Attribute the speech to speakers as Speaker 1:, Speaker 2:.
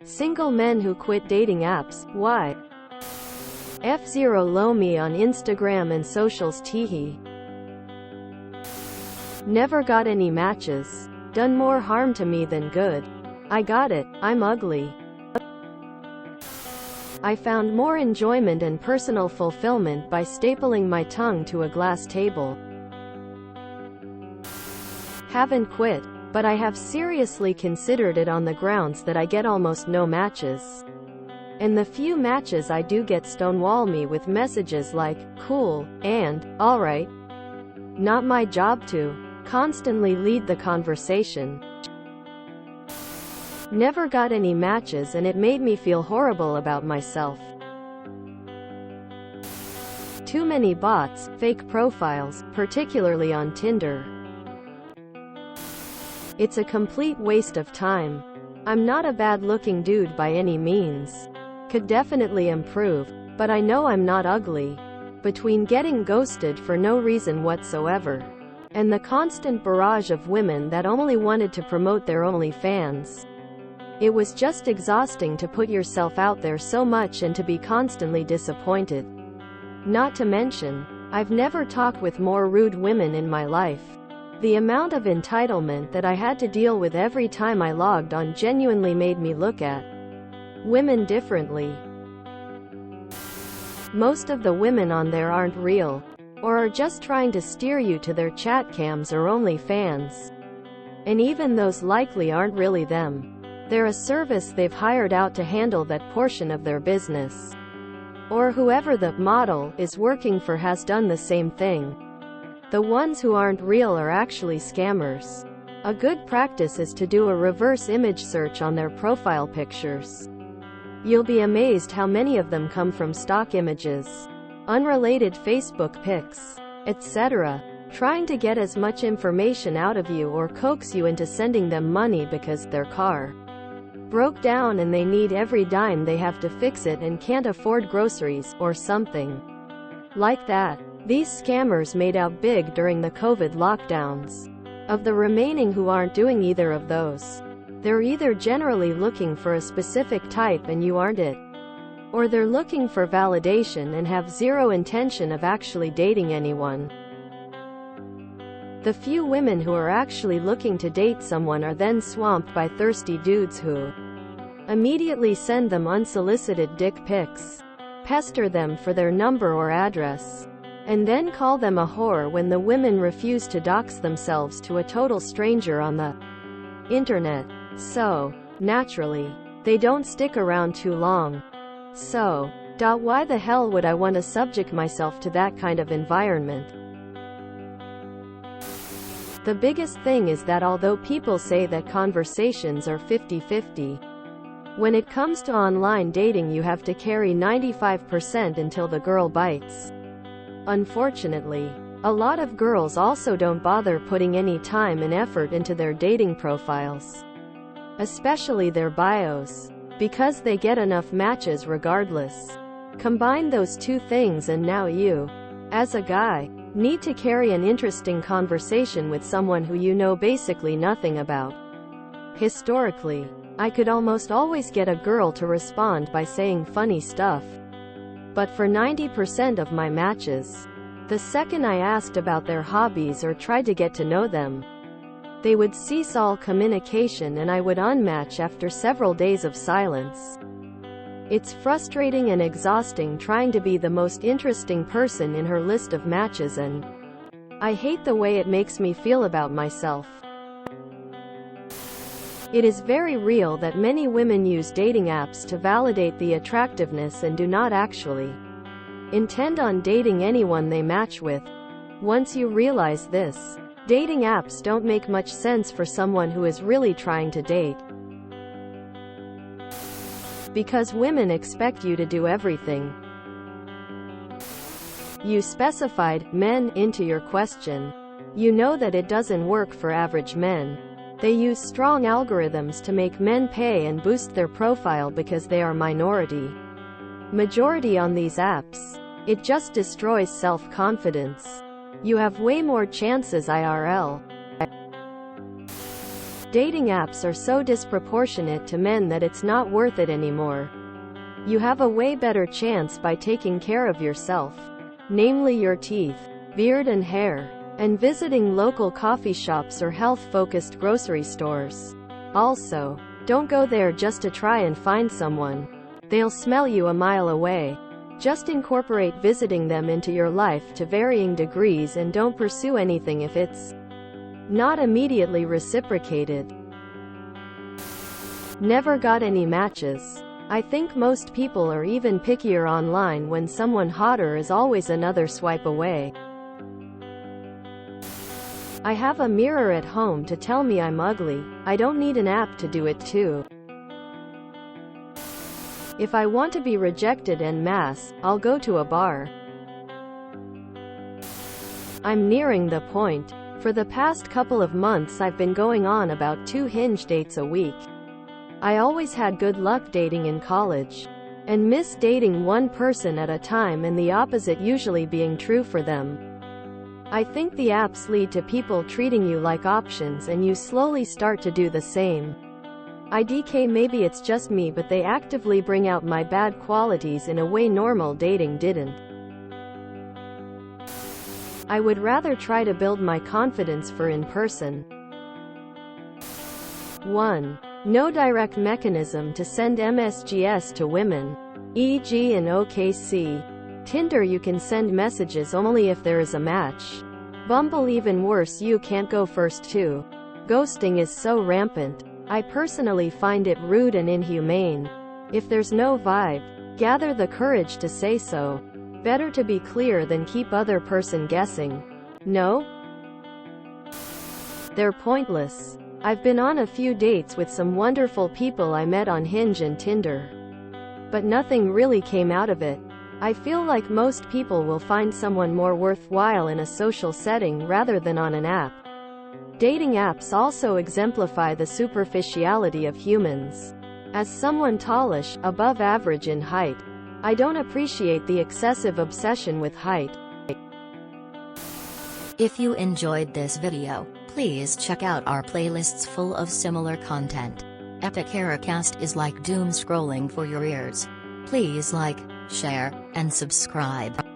Speaker 1: Single men who quit dating apps, why? F0 Low me on Instagram and socials teehee. Never got any matches. Done more harm to me than good. I got it, I'm ugly. I found more enjoyment and personal fulfillment by stapling my tongue to a glass table. Haven't quit, but I have seriously considered it on the grounds that I get almost no matches. And the few matches I do get stonewall me with messages like, cool, and, alright. Not my job to constantly lead the conversation. Never got any matches and it made me feel horrible about myself. Too many bots, fake profiles, particularly on Tinder. It's a complete waste of time. I'm not a bad-looking dude by any means. Could definitely improve, but I know I'm not ugly. Between getting ghosted for no reason whatsoever, and the constant barrage of women that only wanted to promote their OnlyFans, it was just exhausting to put yourself out there so much and to be constantly disappointed. Not to mention, I've never talked with more rude women in my life. The amount of entitlement that I had to deal with every time I logged on genuinely made me look at women differently. Most of the women on there aren't real, or are just trying to steer you to their chat cams or OnlyFans. And even those likely aren't really them. They're a service they've hired out to handle that portion of their business. Or whoever the model is working for has done the same thing. The ones who aren't real are actually scammers. A good practice is to do a reverse image search on their profile pictures. You'll be amazed how many of them come from stock images, unrelated Facebook pics, etc., trying to get as much information out of you or coax you into sending them money because their car broke down and they need every dime they have to fix it and can't afford groceries, or something like that. These scammers made out big during the COVID lockdowns. Of the remaining who aren't doing either of those, they're either generally looking for a specific type and you aren't it, or they're looking for validation and have zero intention of actually dating anyone. The few women who are actually looking to date someone are then swamped by thirsty dudes who immediately send them unsolicited dick pics, pester them for their number or address, and then call them a whore when the women refuse to dox themselves to a total stranger on the internet. So, naturally, they don't stick around too long. So, why the hell would I want to subject myself to that kind of environment? The biggest thing is that although people say that conversations are 50-50, when it comes to online dating you have to carry 95% until the girl bites. Unfortunately, a lot of girls also don't bother putting any time and effort into their dating profiles, especially their bios, because they get enough matches regardless. Combine those two things and now you, as a guy, need to carry an interesting conversation with someone who you know basically nothing about. Historically, I could almost always get a girl to respond by saying funny stuff. But for 90% of my matches, the second I asked about their hobbies or tried to get to know them, they would cease all communication and I would unmatch after several days of silence. It's frustrating and exhausting trying to be the most interesting person in her list of matches, and I hate the way it makes me feel about myself. It is very real that many women use dating apps to validate the attractiveness and do not actually intend on dating anyone they match with. Once you realize this, dating apps don't make much sense for someone who is really trying to date. Because women expect you to do everything. You specified men into your question. You know that it doesn't work for average men. They use strong algorithms to make men pay and boost their profile because they are minority. Majority on these apps. It just destroys self-confidence. You have way more chances IRL. Dating apps are so disproportionate to men that it's not worth it anymore. You have a way better chance by taking care of yourself, namely your teeth, beard and hair, and visiting local coffee shops or health-focused grocery stores. Also, don't go there just to try and find someone. They'll smell you a mile away. Just incorporate visiting them into your life to varying degrees and don't pursue anything if it's not immediately reciprocated. Never got any matches. I think most people are even pickier online when someone hotter is always another swipe away. I have a mirror at home to tell me I'm ugly. I don't need an app to do it too. If I want to be rejected en masse, I'll go to a bar. I'm nearing the point. For the past couple of months I've been going on about 2 Hinge dates a week. I always had good luck dating in college, and miss dating one person at a time and the opposite usually being true for them. I think the apps lead to people treating you like options and you slowly start to do the same. IDK, maybe it's just me, but they actively bring out my bad qualities in a way normal dating didn't. I would rather try to build my confidence for in-person. 1. No direct mechanism to send MSGs to women, e.g. in OKC. Tinder, you can send messages only if there is a match. Bumble, even worse, you can't go first too. Ghosting is so rampant. I personally find it rude and inhumane. If there's no vibe, gather the courage to say so. Better to be clear than keep other person guessing. No? They're pointless. I've been on a few dates with some wonderful people I met on Hinge and Tinder, but nothing really came out of it. I feel like most people will find someone more worthwhile in a social setting rather than on an app. Dating apps also exemplify the superficiality of humans. As someone tallish, above average in height, I don't appreciate the excessive obsession with height.
Speaker 2: If you enjoyed this video, please check out our playlists full of similar content. Epic Ericast is like doom scrolling for your ears. Please like, share, and subscribe.